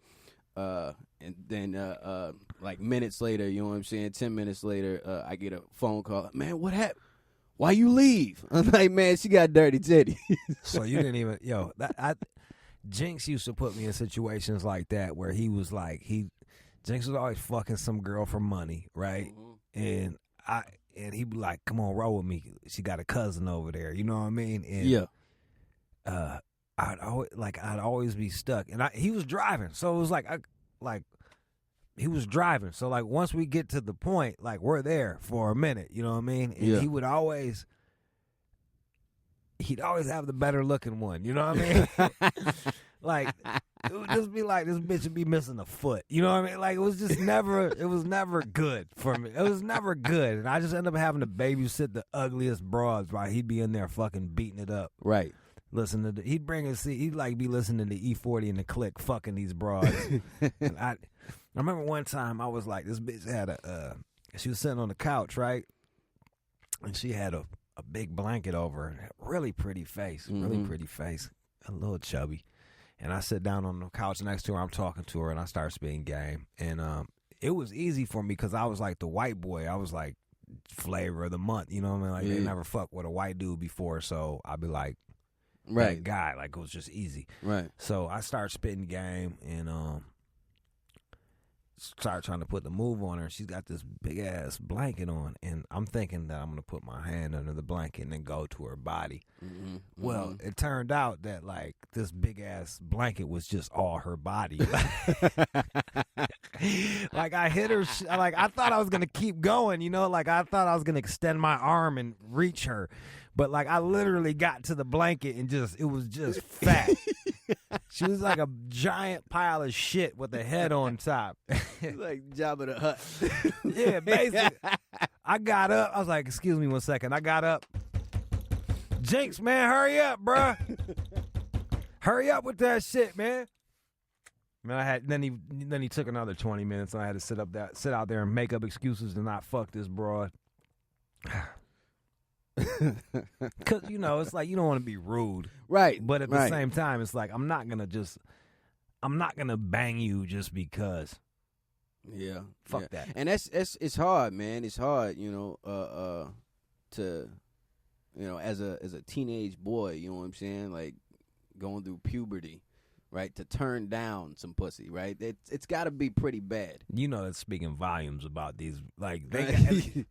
and then like minutes later, you know what I'm saying? 10 minutes later, I get a phone call. Man, what happened? Why you leave? I'm like, man, she got dirty titties. So you didn't even, Jinx used to put me in situations like that where he was like, Jinx was always fucking some girl for money, right? Mm-hmm. And he'd be like, come on, roll with me. She got a cousin over there. You know what I mean? And, I'd always be stuck. And he was driving. So it was he was driving. So like once we get to the point, like we're there for a minute, you know what I mean? And he'd always have the better looking one, you know what I mean? Like it would just be like this bitch would be missing a foot. You know what I mean? Like it was never good for me. It was never good. And I just ended up having to babysit the ugliest broads while he'd be in there fucking beating it up. Right. He'd like be listening to E40 and the Click fucking these broads. And I remember one time I was like, this bitch had she was sitting on the couch, right? And she had a big blanket over her, really pretty face, a little chubby. And I sit down on the couch next to her. I'm talking to her, and I start spitting game. And it was easy for me because I was like the white boy. I was like flavor of the month. You know what I mean? Like they never fucked with a white dude before, so I'd be like, that guy. Like it was just easy. Right. So I start spitting game, and start trying to put the move on her. She's got this big ass blanket on, and I'm thinking that I'm gonna put my hand under the blanket and then go to her body. Mm-hmm. Well, it turned out that like this big ass blanket was just all her body. Like I hit her, like I thought I was gonna keep going, you know, like I thought I was gonna extend my arm and reach her, but like I literally got to the blanket and it was just fat. She was like a giant pile of shit with a head on top. Like Jabba the Hutt. Yeah, basically. I got up. I was like, excuse me 1 second. I got up. Jinx, man, hurry up, bruh. Hurry up with that shit, man. Man, then he took another 20 minutes, and I had to sit out there and make up excuses to not fuck this broad. Because, you know, it's like you don't want to be rude. Right. But at the same time, it's like I'm not going to bang you just because. Yeah. Fuck that. And it's hard, man. It's hard, you know, to, you know, as a teenage boy, you know what I'm saying? Like going through puberty, right? To turn down some pussy, right? It's got to be pretty bad. You know, that's speaking volumes about these, like they.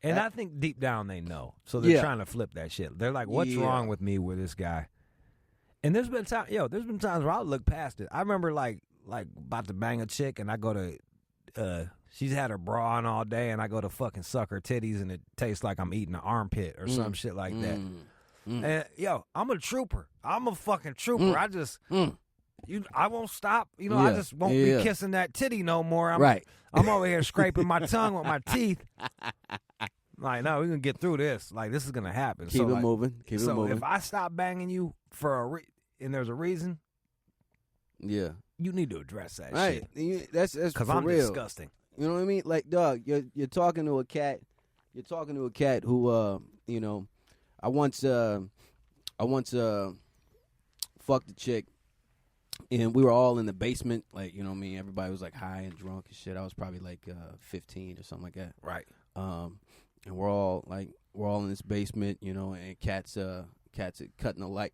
And I think deep down they know. So they're trying to flip that shit. They're like, what's wrong with me with this guy? And there's been times where I look past it. I remember like about to bang a chick and I go to she's had her bra on all day and I go to fucking suck her titties and it tastes like I'm eating an armpit or some shit like that. And I'm a trooper. I'm a fucking trooper. I just I won't stop. You know, I just won't be kissing that titty no more. I'm over here scraping my tongue with my teeth. Like, no, we're going to get through this. Like, this is going to happen. Keep it moving. Keep it moving. If I stop banging you and there's a reason, you need to address that shit. That's because I'm real. Disgusting. You know what I mean? Like, dog, you're talking to a cat. You're talking to a cat who, you know, I once fucked a chick, and we were all in the basement. Like, you know what I mean? Everybody was like high and drunk and shit. I was probably like 15 or something like that. Right. And we're all in this basement, you know, and cats cut the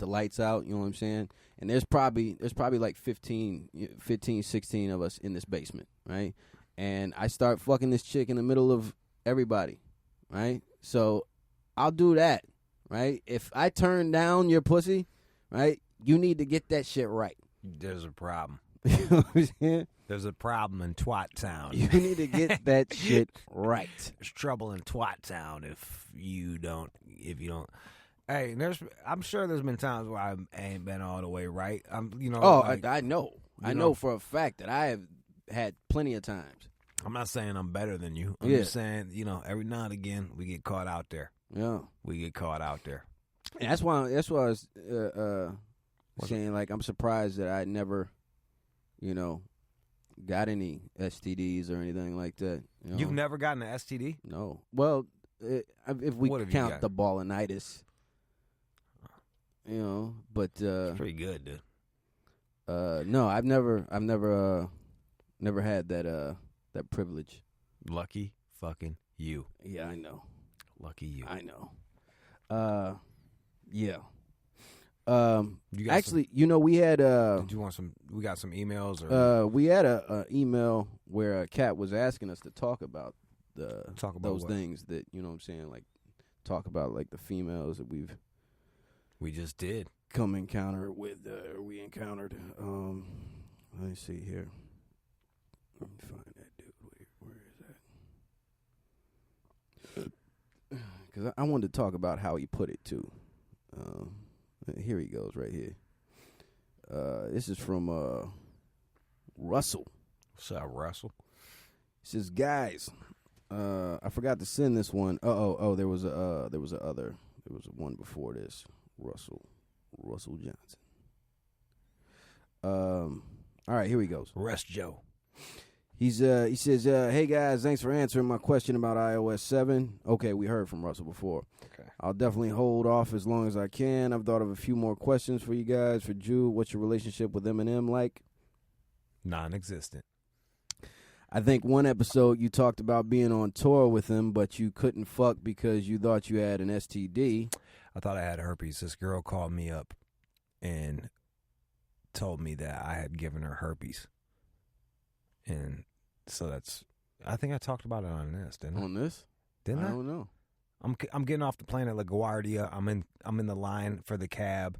lights out, you know what I'm saying? And there's probably like 15, 16 of us in this basement, right? And I start fucking this chick in the middle of everybody, right? So I'll do that, right? If I turn down your pussy, right, you need to get that shit right. There's a problem. You know what I'm saying? There's a problem in Twat Town. You need to get that shit right. There's trouble in Twat Town if you don't. Hey, I'm sure there's been times where I ain't been all the way right. I know. I know for a fact that I have had plenty of times. I'm not saying I'm better than you. I'm just saying, you know, every now and again we get caught out there. Yeah, we get caught out there. And that's why I was saying, like, I'm surprised that I never, you know, got any STDs or anything like that. You know? You've never gotten an STD? No. Well, if we count the ballinitis, you know, but it's pretty good, dude. No, I've never had that privilege. Lucky fucking you. Yeah, I know. Lucky you. I know. Yeah. Actually, you know, we had did you want some? We got some emails, or we had a email where a cat was asking us to talk about those things that, you know what I'm saying, like talk about like the females that we just did come encounter with. We encountered. Let me see here. Let me find that dude. Where is that? Because I wanted to talk about how he put it too. Here he goes, right here. This is from Russell. What's up, Russell? He says, "Guys, I forgot to send this one. There was one before this. Russell Johnson. All right, here he goes. Rest Joe. He says, hey guys, thanks for answering my question about iOS 7. Okay, we heard from Russell before. Okay. I'll definitely hold off as long as I can. I've thought of a few more questions for you guys. For Drew, what's your relationship with Eminem like? Non-existent. I think one episode you talked about being on tour with him, but you couldn't fuck because you thought you had an STD. I thought I had herpes. This girl called me up and told me that I had given her herpes. And so that's. I think I talked about it on this, didn't I? On this? Didn't I? I don't know. I'm getting off the plane at LaGuardia. I'm in the line for the cab,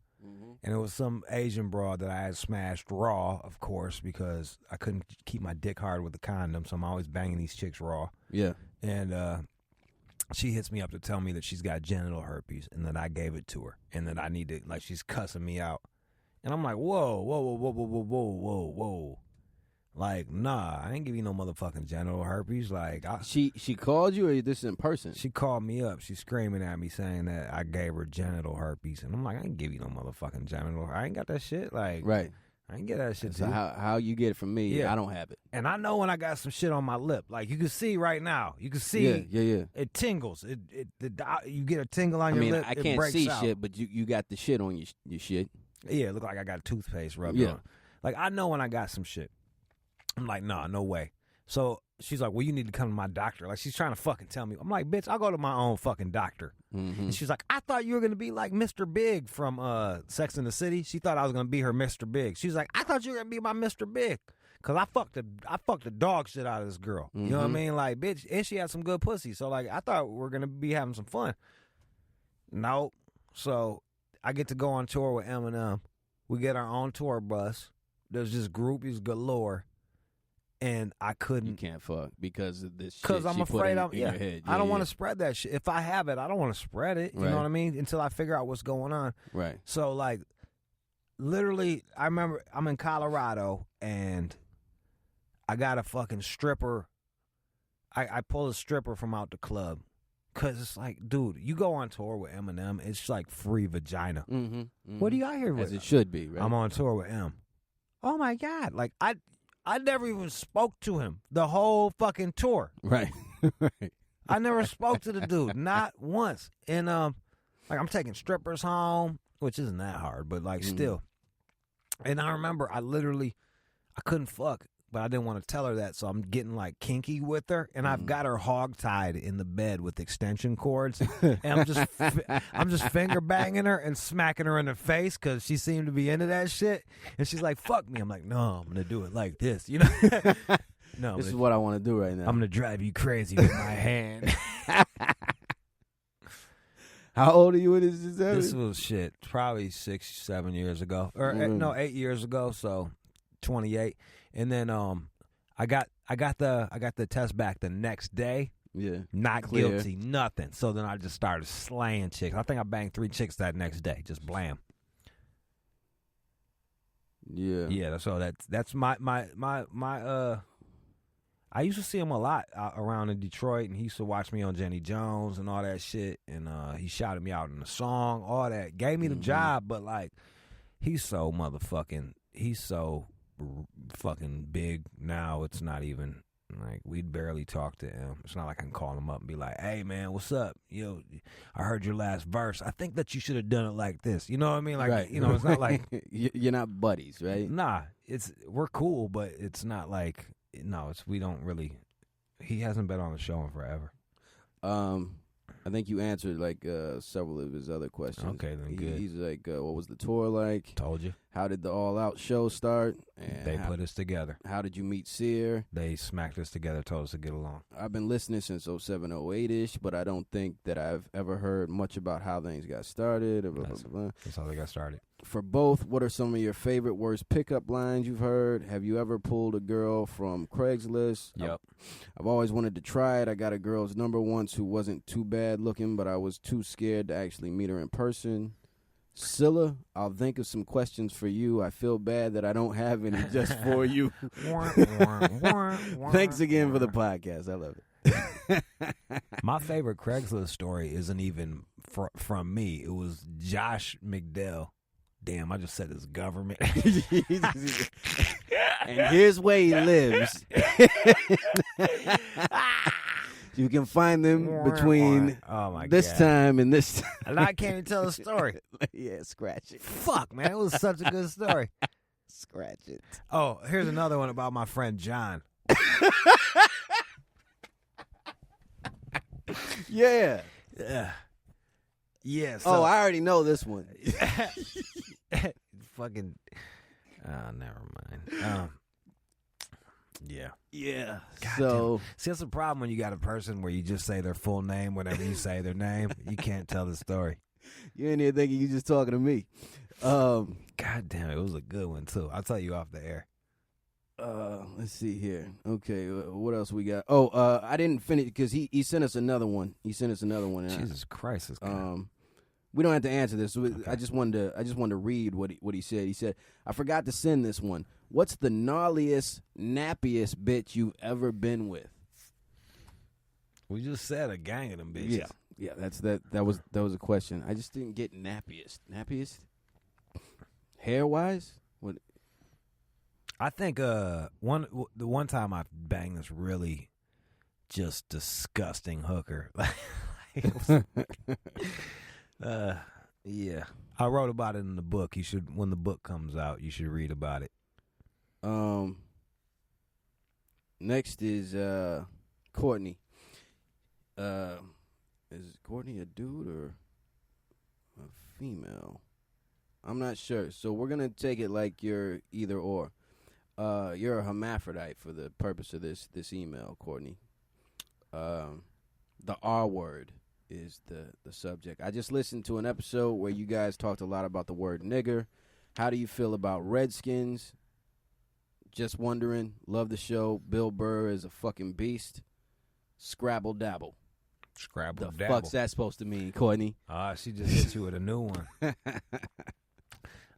and it was some Asian broad that I had smashed raw, of course, because I couldn't keep my dick hard with the condom, so I'm always banging these chicks raw. Yeah. And she hits me up to tell me that she's got genital herpes and that I gave it to her and that I need to, like, she's cussing me out. And I'm like, whoa. Like, nah, I ain't give you no motherfucking genital herpes. Like, She called you, or this in person? she called me up. She's screaming at me saying that I gave her genital herpes. And I'm like, I ain't give you no motherfucking genital. I ain't got that shit. Like, Right. I ain't get that shit. So dude. how you get it from me? Yeah. I don't have it. And I know when I got some shit on my lip. Like, you can see right now. You can see. Yeah. It tingles. You get a tingle on your lip. I it can't breaks see out. shit, but you got the shit on your shit. Yeah, it look like I got toothpaste rubbed Yeah. on. Like, I know when I got some shit. I'm like, nah, no way. So she's like, well, you need to come to my doctor. Like, she's trying to fucking tell me. I'm like, bitch, I'll go to my own fucking doctor. Mm-hmm. And she's like, I thought you were going to be like Mr. Big from Sex and the City. She thought I was going to be her Mr. Big. She's like, I thought you were going to be my Mr. Big. Because I fucked the dog shit out of this girl. You know what I mean? Like, bitch, and she had some good pussy. So, like, I thought we were going to be having some fun. Nope. So I get to go on tour with Eminem. We get our own tour bus. There's just groupies galore. And I couldn't. You can't fuck because of this shit. Because I'm she put afraid in your head. I don't want to spread that shit. If I have it, I don't want to spread it. You Right. know what I mean? Until I figure out what's going on. Right. So, like, literally, I remember I'm in Colorado and I got a fucking stripper. I pull a stripper from out the club. Because it's like, dude, you go on tour with Eminem, it's like free vagina. Mm-hmm. What are you out here with? As it should be, right? I'm on tour with M. Oh, my God. Like, I never even spoke to him the whole fucking tour. Right. Right. I never spoke to the dude, not once. And like, I'm taking strippers home, which isn't that hard, but like still. And I remember I couldn't fuck, but I didn't want to tell her that, so I'm getting like kinky with her, and I've got her hog-tied in the bed with extension cords, and I'm just finger banging her and smacking her in the face because she seemed to be into that shit, and she's like, "Fuck me." I'm like, "No, I'm gonna do it like this," you know. No, this is what I want to do right now. I'm gonna drive you crazy with my hand. How old are you when this is happening? This was shit, probably 6-7 years ago, or no, 8 years ago. So 28, and then I got the test back the next day. Yeah, Not clear. guilty, nothing. So then I just started slaying chicks. I think I banged 3 chicks that next day, just blam. Yeah, Yeah. So that's my I used to see him a lot around in Detroit, and he used to watch me on Jenny Jones and all that shit. And he shouted me out in the song, all that. Gave me the job, but like, he's so fucking big now. It's not even like, we'd barely talk to him. It's not like I can call him up and be like, "Hey man, what's up? Yo, I heard your last verse. I think that you should have done it like this." You know what I mean? Like, right. you know, it's not like you're not buddies, right? nah. We're cool, but it's not like. No, we don't really. He hasn't been on the show in forever. I think you answered like several of his other questions. Okay, then good. He's like, what was the tour like? Told you. How did the All Out show start? And They put us together. How did you meet Sear? They smacked us together, told us to get along. I've been listening since 07, 08-ish, but I don't think that I've ever heard much about how things got started. Blah, blah, blah. That's how they got started. For both, what are some of your favorite worst pickup lines you've heard? Have you ever pulled a girl from Craigslist? Yep. I've always wanted to try it. I got a girl's number once who wasn't too bad looking, but I was too scared to actually meet her in person. Scylla, I'll think of some questions for you. I feel bad that I don't have any just for you. Thanks again for the podcast. I love it. My favorite Craigslist story isn't even from me. It was Josh McDell. Damn, I just said his government. And here's where he lives. You can find them between this time and this time. And I can't even tell the story. Yeah, scratch it. Fuck, man. It was such a good story. Scratch it. Oh, here's another one about my friend John. Yeah. Yeah. Yeah. So, I already know this one. Fucking. Never mind. Yeah. Yeah. God So damn. See, that's the problem when you got a person where you just say their full name whenever you say their name. You can't tell the story. you ain't even thinking you just talking to me. God damn, it was a good one too. I'll tell you off the air. Let's see here. Okay, what else we got? I didn't finish because he sent us another one. And Jesus Christ, this guy. we don't have to answer this. So Okay. I just wanted to read what he said. He said, "I forgot to send this one. What's the gnarliest, nappiest bitch you've ever been with?" We just said a gang of them bitches. Yeah. That was a question. I just didn't get nappiest. Hair wise, what? I think the one time I banged this really just disgusting hooker. Yeah. I wrote about it in the book. You should, when the book comes out, you should read about it. Next is Courtney. Is Courtney a dude or a female? I'm not sure. So we're gonna take it like you're either or. You're a hermaphrodite for the purpose of this email, Courtney. The R word is the subject. I just listened to an episode where you guys talked a lot about the word nigger. How do you feel about Redskins? Just wondering. Love the show. Bill Burr is a fucking beast. Scrabble dabble. Scrabble The dabble. fuck's that supposed to mean, Courtney? She just hit you with a new one.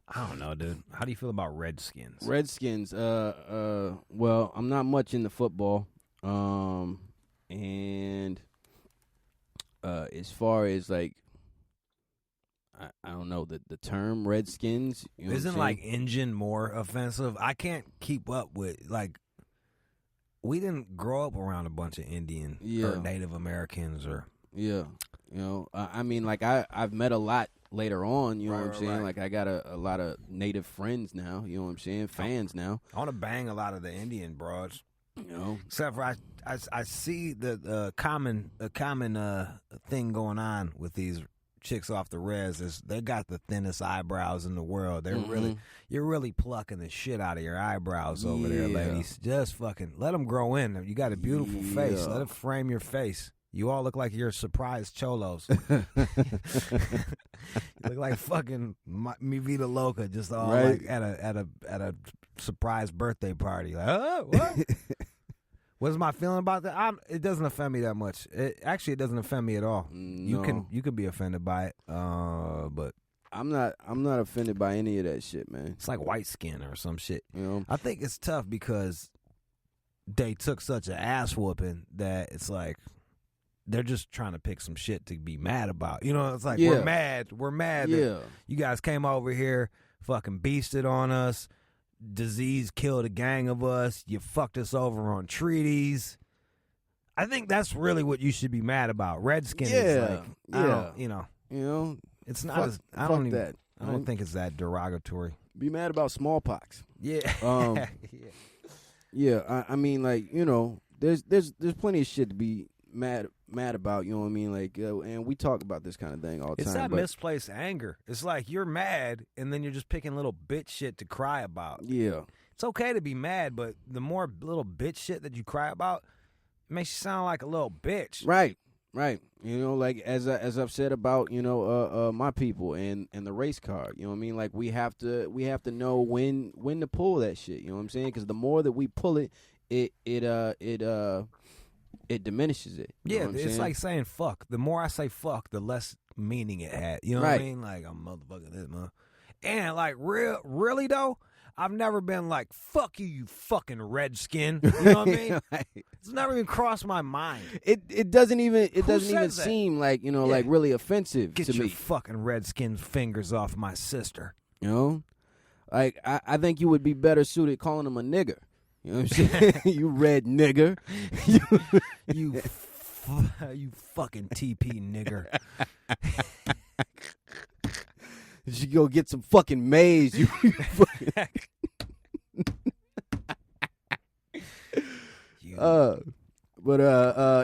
I don't know, dude. How do you feel about Redskins? Redskins. Well, I'm not much into football. And as far as like, I don't know the term Redskins. You know Isn't like Injun more offensive? I can't keep up with like. We didn't grow up around a bunch of Indian or Native Americans or. Yeah, you know, I mean, like I've met a lot later on. You know what I'm saying? Like I got a lot of Native friends now. You know what I'm saying? Fans now. I want to bang a lot of the Indian broads. You know, except for I see the common thing going on with these chicks off the res is they got the thinnest eyebrows in the world. They're you're really plucking the shit out of your eyebrows over there, ladies. Just fucking let them grow in. You got a beautiful face. Let it frame your face. You all look like you're surprised cholos. You look like fucking Mi Vida Loca, just all like at a surprise birthday party. Like, oh, what? What's my feeling about that? It doesn't offend me that much. It doesn't offend me at all. No. You could be offended by it, but I'm not offended by any of that shit, man. it's like white skin or some shit. You know, I think it's tough because they took such an ass whooping that it's like they're just trying to pick some shit to be mad about. You know, it's like we're mad that you guys came over here, fucking beasted on us. Disease killed a gang of us. You fucked us over on treaties. I think that's really what you should be mad about. Redskin is like, you know, it's not as I don't think it's that derogatory. Be mad about smallpox. Yeah. Yeah. I mean, like, you know, there's plenty of shit to be mad about. You know what I mean? Like, and we talk about this kind of thing all the It's time. that misplaced anger. It's like you're mad, and then you're just picking little bitch shit to cry about. Yeah. It's okay to be mad, but the more little bitch shit that you cry about, it makes you sound like a little bitch. Right. You know, like as I've said about, you know, my people and the race card. You know what I mean? Like we have to know when to pull that shit. You know what I'm saying? Because the more that we pull it, it diminishes it. You know what I'm it's saying? like saying fuck. The more I say fuck, the less meaning it had. You know what I mean? Like, I'm motherfucking this, man. And like, really though, I've never been like, fuck you, you fucking redskin. You know what I mean? It's never even crossed my mind. It doesn't even says that? seem like, you know, like really offensive Get to your me. fucking redskin fingers off my sister. You know, like I think you would be better suited calling him a nigger. You know what I'm saying? You red nigger. You fucking TP nigger. You should go get some fucking maize. You fucking.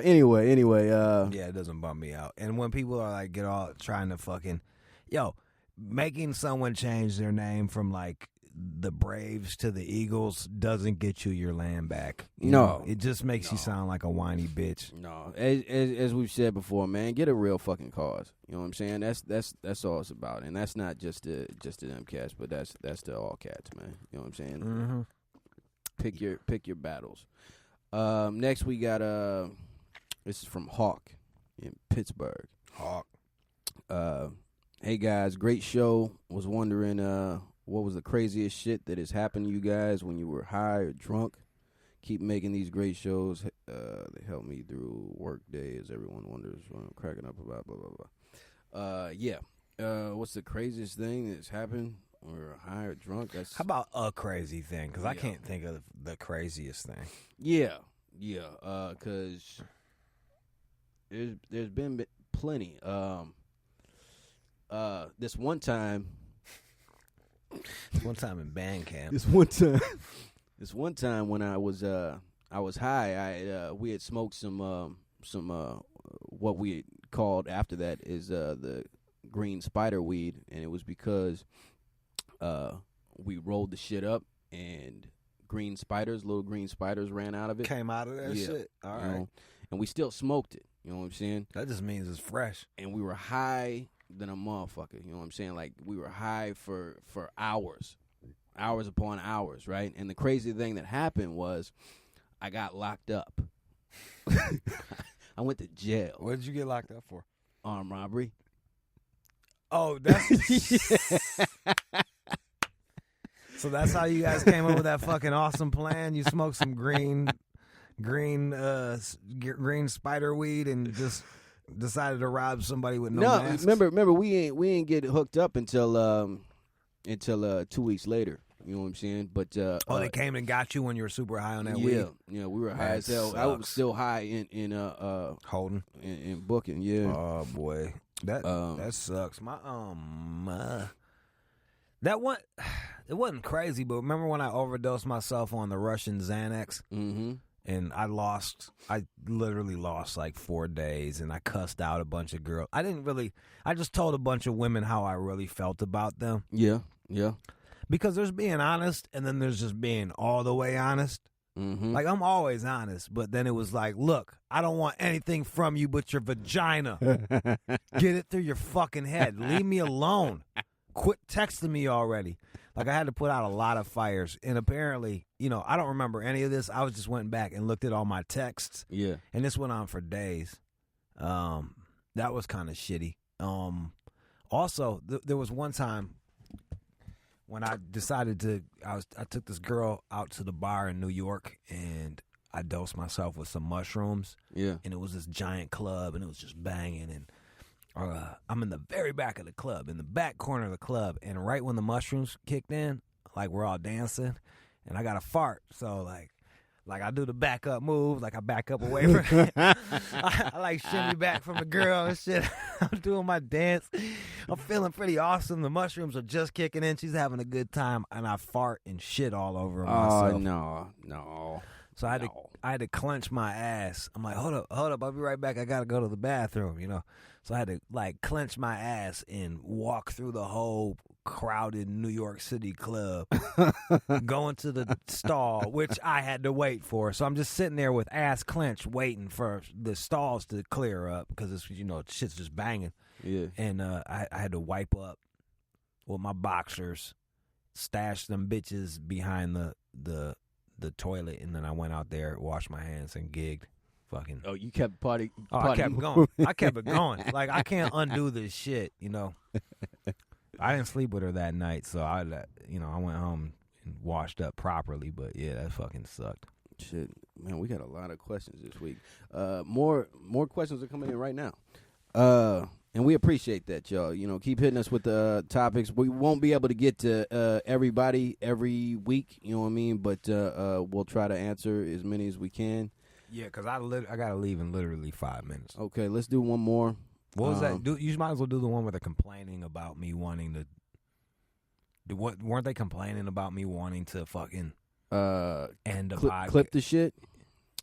Anyway. Yeah, it doesn't bum me out. And when people are like, get all trying to fucking, making someone change their name from like the Braves to the Eagles doesn't get you your land back. You No. know? It just makes you sound like a whiny bitch. No, as we've said before, man, get a real fucking cause. You know what I'm saying? That's all it's about, and that's not just to them cats, but that's to all cats, man. You know what I'm saying? Mm-hmm. Pick your battles. Next we got this is from Hawk in Pittsburgh. Hawk. Hey guys, great show. Was wondering what was the craziest shit that has happened to you guys when you were high or drunk? Keep making these great shows. They help me through work day as everyone wonders what I'm cracking up about, blah, blah, blah. What's the craziest thing that's happened when we were high or drunk? How about a crazy thing? Because I can't think of the craziest thing. Yeah. Because there's been plenty. This one time in band camp. This one time when I was high, we had smoked some what we had called after that is the green spider weed, and it was because we rolled the shit up and little green spiders ran out of it. Came out of that shit. All right. Know? And we still smoked it. You know what I'm saying? That just means it's fresh. And we were high than a motherfucker. You know what I'm saying? Like, we were high for hours upon hours, right? And the crazy thing that happened was I got locked up. I went to jail. What did you get locked up for? Armed robbery. Oh, that's... So that's how you guys came up with that fucking awesome plan? You smoked some green spider weed and just decided to rob somebody with no masks? Remember, we ain't get hooked up until 2 weeks later. You know what I'm saying? But they came and got you when you were super high on that weed. Yeah, we were high as hell. I was still high in Holden in booking. Yeah. Oh boy, that sucks. My that one, it wasn't crazy, but remember when I overdosed myself on the Russian Xanax? Mm-hmm. And I literally lost like 4 days, and I cussed out a bunch of girls. I just told a bunch of women how I really felt about them. Yeah. Because there's being honest, and then there's just being all the way honest. Mm-hmm. Like, I'm always honest, but then it was like, look, I don't want anything from you but your vagina. Get it through your fucking head. Leave me alone. Quit texting me already. Like, I had to put out a lot of fires. And apparently, I don't remember any of this. I just went back and looked at all my texts. Yeah. And this went on for days. That was kind of shitty. Also, there was one time when I decided I took this girl out to the bar in New York, and I dosed myself with some mushrooms. Yeah. And it was this giant club, and it was just banging, and I'm in the very back of the club, in the back corner of the club, and right when the mushrooms kicked in, like, we're all dancing, and I got a fart, so like I do the back up move, like I back up away from I like shimmy back from the girl and shit. I'm doing my dance. I'm feeling pretty awesome. The mushrooms are just kicking in. She's having a good time, and I fart and shit all over myself. Oh, no. So I had to clench my ass. I'm like, hold up, I'll be right back. I gotta go to the bathroom, So I had to like clench my ass and walk through the whole crowded New York City club, going to the stall, which I had to wait for. So I'm just sitting there with ass clenched, waiting for the stalls to clear up because it's shit's just banging. Yeah. And I had to wipe up with my boxers, stash them bitches behind the toilet, and then I went out there, washed my hands, and gigged. Fucking. Oh, you kept party. I kept going. I kept it going. Like, I can't undo this shit, I didn't sleep with her that night, so I went home and washed up properly. But yeah, that fucking sucked. Shit, man, we got a lot of questions this week. More questions are coming in right now. And we appreciate that, y'all. Keep hitting us with the topics. We won't be able to get to everybody every week, you know what I mean? But we'll try to answer as many as we can. Yeah, because I got to leave in literally 5 minutes. Okay, let's do one more. What was that? You might as well do the one where they're complaining about me wanting to... Weren't they complaining about me wanting to fucking end the podcast? Clip the shit?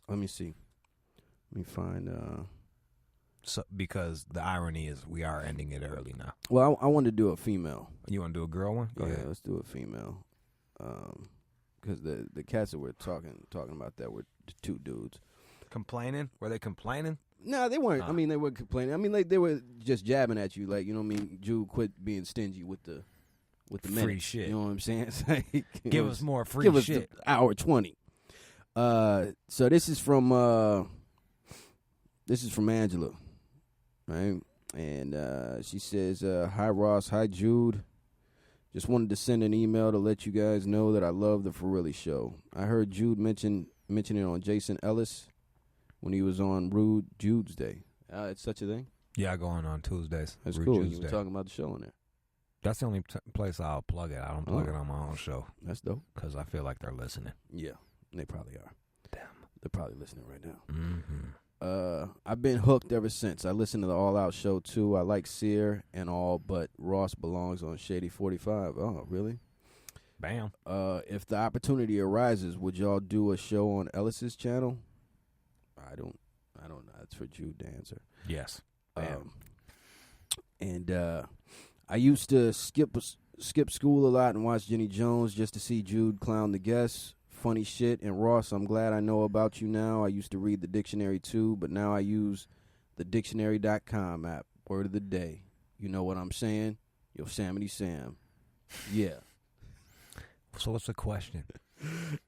Let me see. Let me find... So, because the irony is we are ending it early now. Well, I want to do a female. You want to do a girl one? Go ahead. Let's do a female. because the cats that were talking about that were the two dudes. Complaining? Were they complaining? No, they weren't. I mean, they were complaining. I mean, like they were just jabbing at you, like, you know what I mean. Jude, quit being stingy with the free minutes, shit. You know what I'm saying? It's like, Give us more free give shit. us the hour 20. So this is from Angela, right? And she says, "Hi Ross, hi Jude. Just wanted to send an email to let you guys know that I love the For Really show. I heard Jude mention it on Jason Ellis when he was on Rude Jude's Day. It's such a thing. Yeah, I go on Tuesdays. That's Rude cool. Tuesday. You were talking about the show on there. That's the only place I'll plug it. I don't plug it on my own show. That's dope. Because I feel like they're listening. Yeah, they probably are. Damn. They're probably listening right now. Mm-hmm. I've been hooked ever since. I listen to the All Out show, too. I like Sear and all, but Ross belongs on Shady 45. Oh, really? Bam. If the opportunity arises, would y'all do a show on Ellis's channel? I don't know. That's for Jude to answer. Yes. Bam. I used to skip school a lot and watch Jenny Jones just to see Jude clown the guests. Funny shit. And Ross, I'm glad I know about you now. I used to read the dictionary too, but now I use the dictionary.com app. Word of the day. You know what I'm saying? Yosemite Sam. Yeah. So what's the question?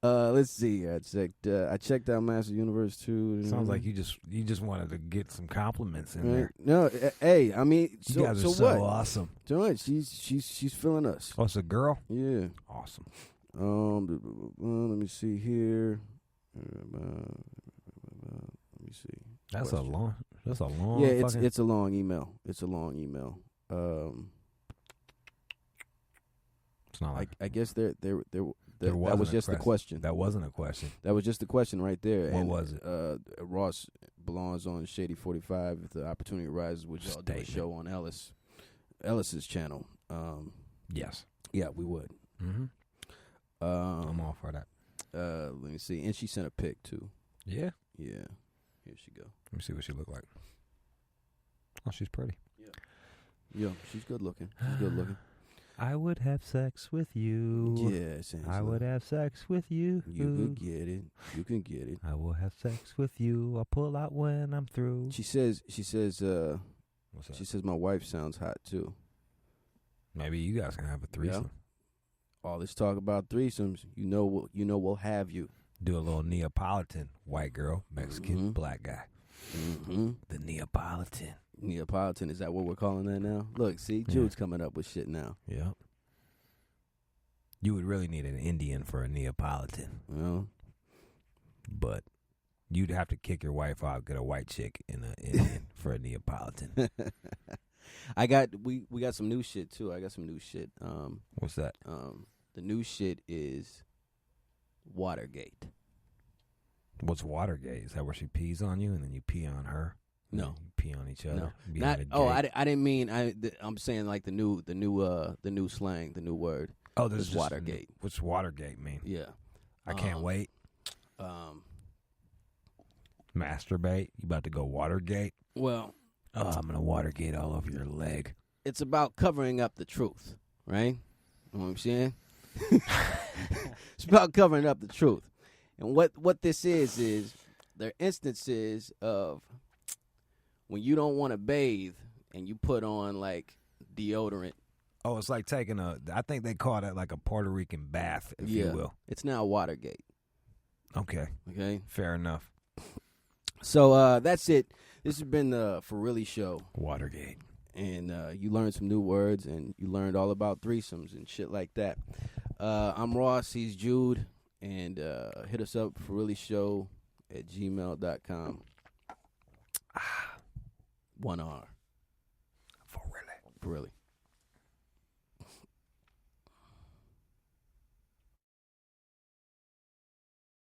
Let's see. I checked out Master Universe too. Sounds like you just wanted to get some compliments in there. No, hey, I mean, You guys are so awesome. So what? She's feeling us. Oh, it's a girl? Yeah. Awesome. Let me see here. Let me see. That's a long. Yeah, it's a long email. It's a long email. It's not like I guess there There that was just the question. That wasn't a question. That was just the question right there. What was it? Ross belongs on Shady 45. If the opportunity arises, would y'all do a show on Ellis's channel? Yes. Yeah, we would. Mm-hmm. I'm all for that. Let me see. And she sent a pic too. Yeah. Yeah. Here she go. Let me see what she look like. Oh, she's pretty. Yeah, she's good looking. She's good looking. I would have sex with you. Yes, Angela. I would have sex with you. You can get it. You can get it. I will have sex with you. I'll pull out when I'm through. She says, What's that? she says my wife sounds hot too. Maybe you guys can have a threesome. Yeah. All this talk about threesomes, you know we'll have you. Do a little Neapolitan, white girl, Mexican, black guy. Mm-hmm. The Neapolitan. Neapolitan, is that what we're calling that now? Look, see, Jude's coming up with shit now. Yep. You would really need an Indian for a Neapolitan. Well, but you'd have to kick your wife out, get a white chick in an Indian for a Neapolitan. We got some new shit too. I got some new shit. What's that? The new shit is Watergate. What's Watergate? Is that where she pees on you and then you pee on her? No, you pee on each other. No, not. Oh, I didn't mean. I'm saying like the new slang, the new word. Oh, this is Watergate. What's Watergate mean? Yeah, I can't wait. Masturbate. You about to go Watergate? Well, I'm gonna Watergate all over your leg. It's about covering up the truth, right? You know what I'm saying? It's about covering up the truth, and what this is there are instances of when you don't want to bathe and you put on like deodorant. Oh, it's like taking I think they call that like a Puerto Rican bath, if you will. It's now Watergate. Okay. Fair enough. So that's it. This has been the For Really show. Watergate. And you learned some new words and you learned all about threesomes and shit like that. I'm Ross, he's Jude, and hit us up for really show at gmail.com. 1 R. For really. For really.